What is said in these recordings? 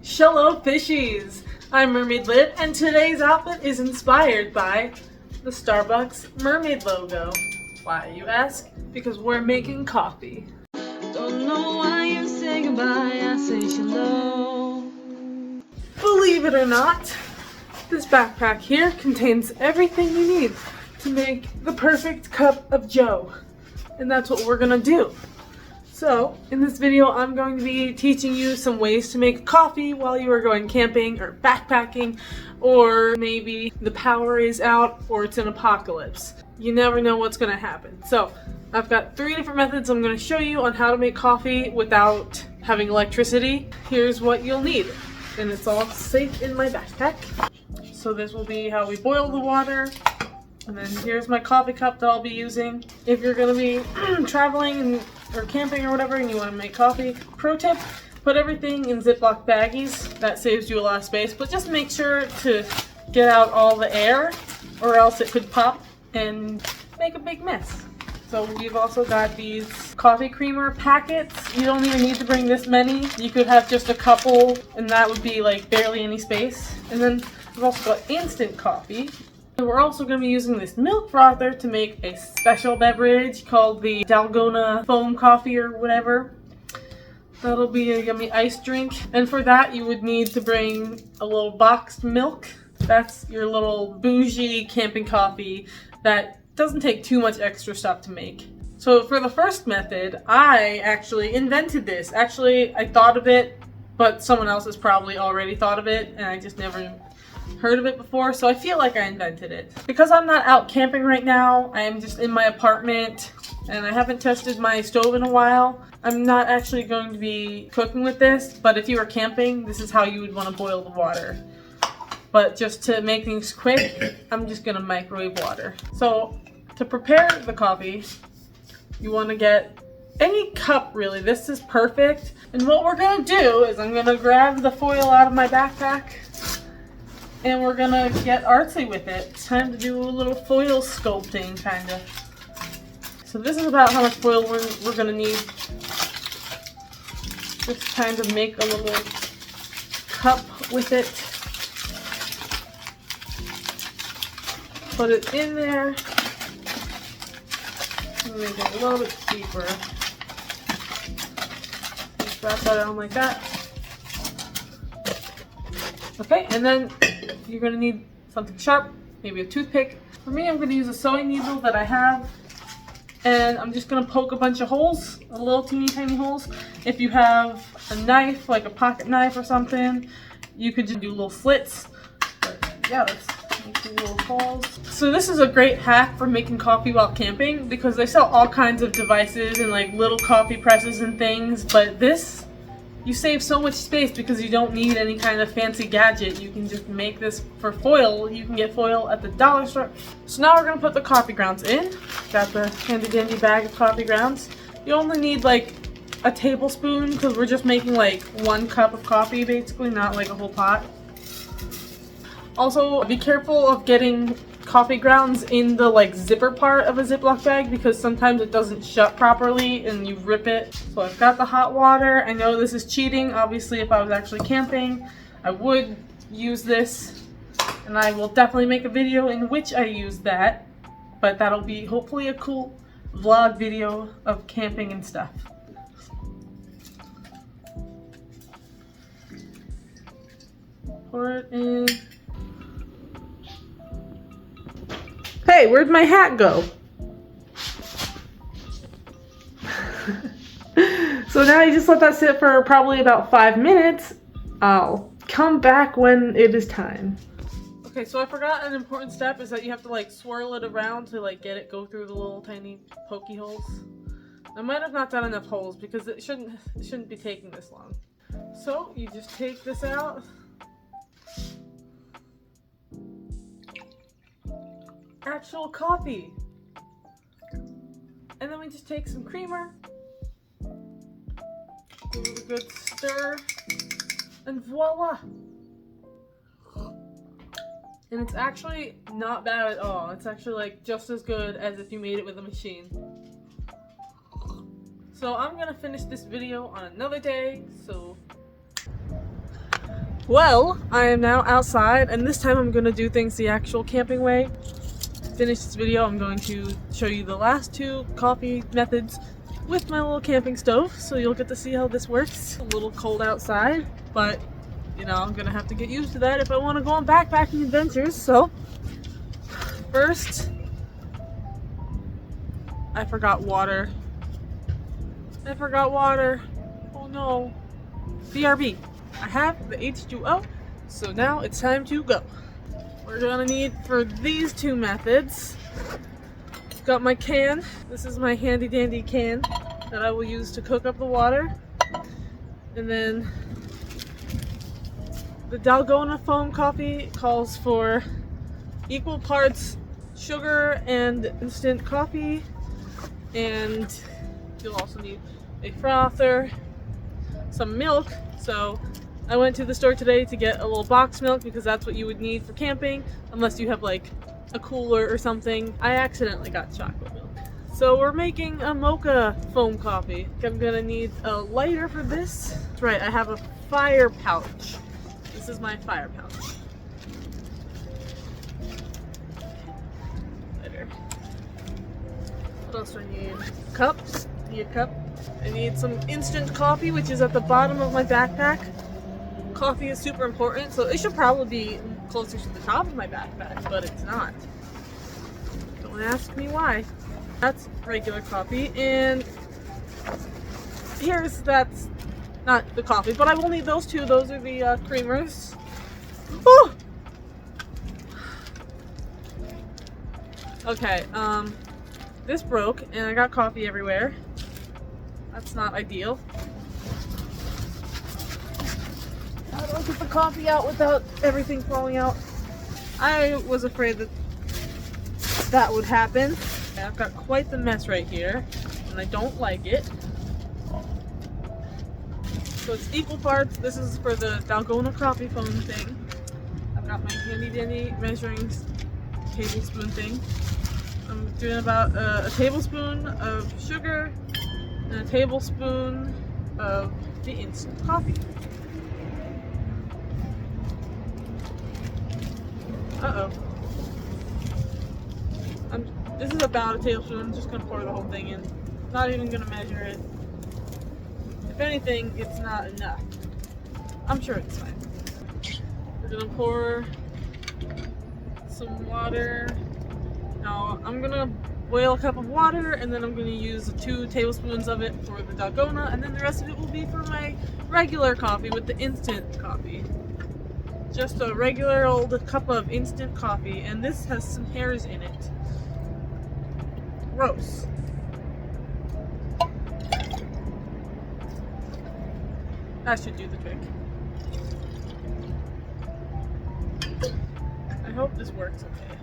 Shallow fishies! I'm Mermaid Liv, and today's outfit is inspired by the Starbucks mermaid logo. Why, you ask? Because we're making coffee. Don't know why you say goodbye, I say hello. Believe it or not, this backpack here contains everything you need to make the perfect cup of joe. And that's what we're gonna do. So, in this video, I'm going to be teaching you some ways to make coffee while you are going camping or backpacking, or maybe the power is out or it's an apocalypse. You never know what's going to happen. So, I've got 3 different methods I'm going to show you on how to make coffee without having electricity. Here's what you'll need, and it's all safe in my backpack. So this will be how we boil the water. And then here's my coffee cup that I'll be using. If you're going to be traveling or camping or whatever and you want to make coffee, pro tip, put everything in Ziploc baggies. That saves you a lot of space, but just make sure to get out all the air or else it could pop and make a big mess. So we've also got these coffee creamer packets. You don't even need to bring this many. You could have just a couple and that would be like barely any space. And then we've also got instant coffee. And we're also going to be using this milk frother to make a special beverage called the Dalgona foam coffee or whatever. That'll be a yummy ice drink. And for that you would need to bring a little boxed milk. That's your little bougie camping coffee that doesn't take too much extra stuff to make. So for the first method, I actually invented this. Actually, I thought of it, but someone else has probably already thought of it and I just never heard of it before, so I feel like I invented it. Because I'm not out camping right now, I am just in my apartment and I haven't tested my stove in a while. I'm not actually going to be cooking with this, but if you were camping, this is how you would want to boil the water. But just to make things quick, I'm just gonna microwave water. So to prepare the coffee, you want to get any cup really. This is perfect. And what we're gonna do is I'm gonna grab the foil out of my backpack and we're gonna get artsy with it. It's time to do a little foil sculpting, kinda. So this is about how much foil we're gonna need. Just kind of make a little cup with it. Put it in there. And make it a little bit deeper. Just wrap that around like that. Okay, and then you're going to need something sharp, maybe a toothpick. For me, I'm going to use a sewing needle that I have, and I'm just going to poke a bunch of holes, a little teeny tiny holes. If you have a knife, like a pocket knife or something, you could just do little slits. But yeah, let's make these little holes. So this is a great hack for making coffee while camping because they sell all kinds of devices and like little coffee presses and things, but this, you save so much space because you don't need any kind of fancy gadget. You can just make this for foil. You can get foil at the dollar store. So now we're going to put the coffee grounds in. Got the handy dandy bag of coffee grounds. You only need like a tablespoon because we're just making like 1 cup of coffee basically, not like a whole pot. Also, be careful of getting coffee grounds in the like zipper part of a Ziploc bag because sometimes it doesn't shut properly and you rip it. So I've got the hot water. I know this is cheating. Obviously, if I was actually camping, I would use this and I will definitely make a video in which I use that, but that'll be hopefully a cool vlog video of camping and stuff. Pour it in. Hey, where'd my hat go? So now you just let that sit for probably about 5 minutes. I'll come back when it is time. Okay, so I forgot an important step is that you have to like swirl it around to like get it go through the little tiny pokey holes. I might have not done enough holes because it shouldn't be taking this long. So you just take this out. Actual coffee. And then we just take some creamer, give it a good stir, and voila! And it's actually not bad at all. It's actually like just as good as if you made it with a machine. So I'm gonna finish this video on another day, so Well, I am now outside, and this time I'm going to do things the actual camping way. To finish this video, I'm going to show you the last two coffee methods with my little camping stove, so you'll get to see how this works. A little cold outside, but you know, I'm going to have to get used to that if I want to go on backpacking adventures. So, first, I forgot water. Oh no. BRB. I have the H2O, so now it's time to go. We're gonna need, for these two methods, got my can. This is my handy dandy can that I will use to cook up the water. And then the Dalgona foam coffee calls for equal parts sugar and instant coffee. And you'll also need a frother, some milk. So I went to the store today to get a little box milk because that's what you would need for camping, unless you have like a cooler or something. I accidentally got chocolate milk. So we're making a mocha foam coffee. I'm gonna need a lighter for this. That's right, I have a fire pouch. This is my fire pouch. Lighter. What else do I need? Cups. Need a cup. I need some instant coffee, which is at the bottom of my backpack. Coffee is super important, so it should probably be closer to the top of my backpack, but it's not. Don't ask me why. That's regular coffee, and that's not the coffee, but I will need those two. Those are the creamers. Oh! Okay, this broke, and I got coffee everywhere. That's not ideal. How do I get the coffee out without everything falling out? I was afraid that would happen. I've got quite the mess right here, and I don't like it. So it's equal parts. This is for the Dalgona coffee foam thing. I've got my handy dandy measuring tablespoon thing. I'm doing about a tablespoon of sugar and a tablespoon of the instant coffee. Uh-oh. This is about a tablespoon. I'm just gonna pour the whole thing in. Not even gonna measure it. If anything, it's not enough. I'm sure it's fine. We're gonna pour some water. Now, I'm gonna boil a cup of water, and then I'm gonna use 2 tablespoons of it for the Dalgona, and then the rest of it will be for my regular coffee with the instant coffee. Just a regular old cup of instant coffee, and this has some hairs in it. Gross. That should do the trick. I hope this works okay.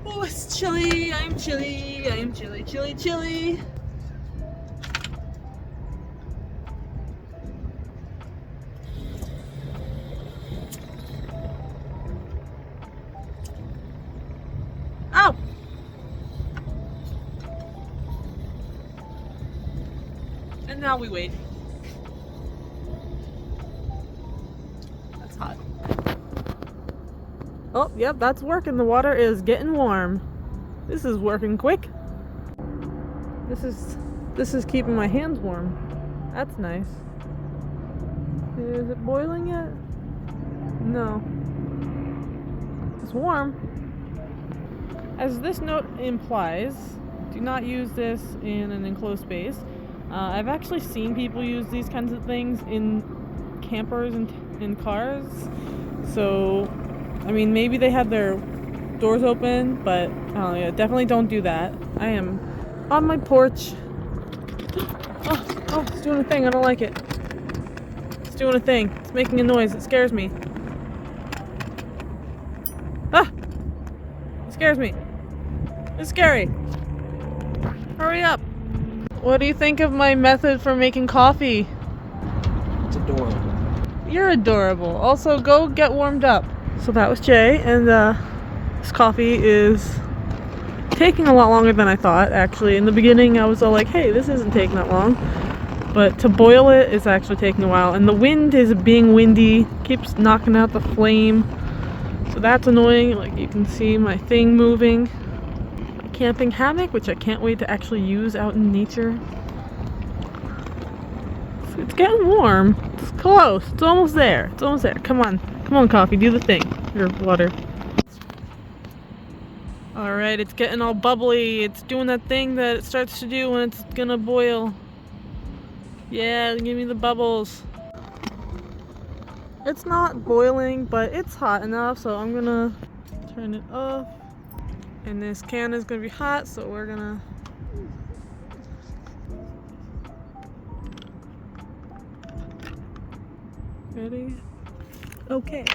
Oh, it's chilly. I'm chilly. I am chilly, chilly, chilly. Ow! And now we wait. That's hot. Oh, yep, that's working. The water is getting warm. This is working quick. This is keeping my hands warm. That's nice. Is it boiling yet? No. It's warm. As this note implies, do not use this in an enclosed space. I've actually seen people use these kinds of things in campers and in cars. So, I mean, maybe they had their doors open, but yeah, definitely don't do that. I am on my porch. Oh, it's doing a thing. I don't like it. It's doing a thing. It's making a noise. It scares me. Ah! It scares me. It's scary. Hurry up. What do you think of my method for making coffee? It's adorable. You're adorable. Also, go get warmed up. So that was Jay, and this coffee is taking a lot longer than I thought, actually. In the beginning, I was all like, hey, this isn't taking that long. But to boil it is actually taking a while. And the wind is being windy, keeps knocking out the flame. So that's annoying. Like you can see my thing moving. My camping hammock, which I can't wait to actually use out in nature. It's getting warm. It's close. It's almost there. It's almost there. Come on. Come on, coffee. Do the thing. Your water. Alright, it's getting all bubbly. It's doing that thing that it starts to do when it's gonna boil. Yeah, give me the bubbles. It's not boiling, but it's hot enough, so I'm gonna turn it off. And this can is gonna be hot, so we're gonna... Ready? Okay,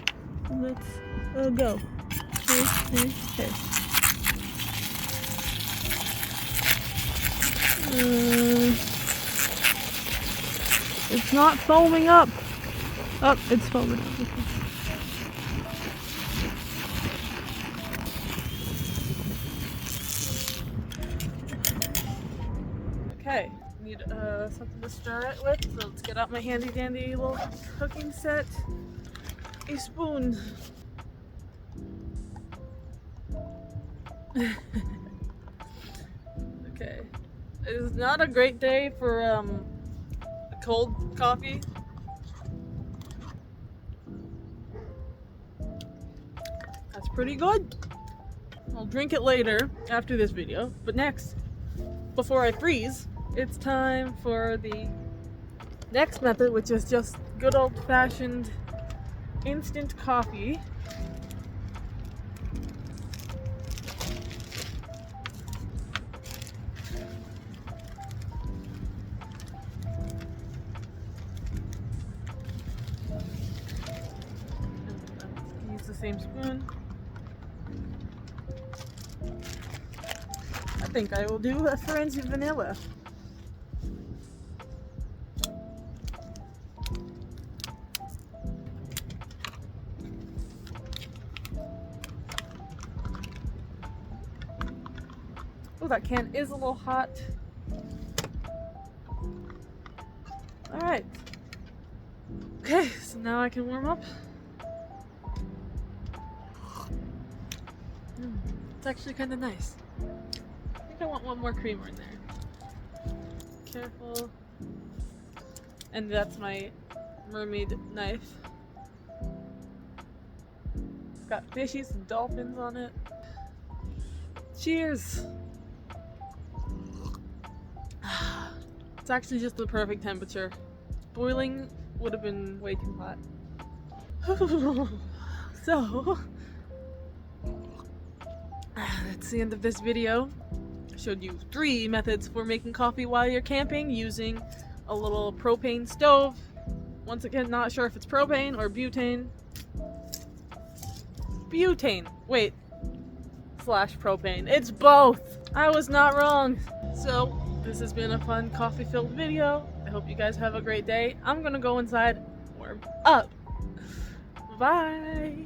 let's go. Okay. It's not foaming up. Oh, it's foaming up. Okay, need something to stir it with, so let's get out my handy dandy little cooking set. A spoon. Okay, it is not a great day for a cold coffee. That's pretty good. I'll drink it later after this video, but next, before I freeze, it's time for the next method, which is just good old-fashioned instant coffee. Use the same spoon. I think I will do a frenzy vanilla. Oh, that can is a little hot. Alright. Okay, so now I can warm up. It's actually kind of nice. I think I want one more creamer in there. Careful. And that's my mermaid knife. It's got fishies and dolphins on it. Cheers! It's actually just the perfect temperature. Boiling would have been way too hot. So, that's the end of this video. I showed you 3 methods for making coffee while you're camping using a little propane stove. Once again, not sure if it's propane or butane. Butane. Wait. / propane. It's both. I was not wrong. So, this has been a fun coffee-filled video. I hope you guys have a great day. I'm gonna go inside, warm up. Bye.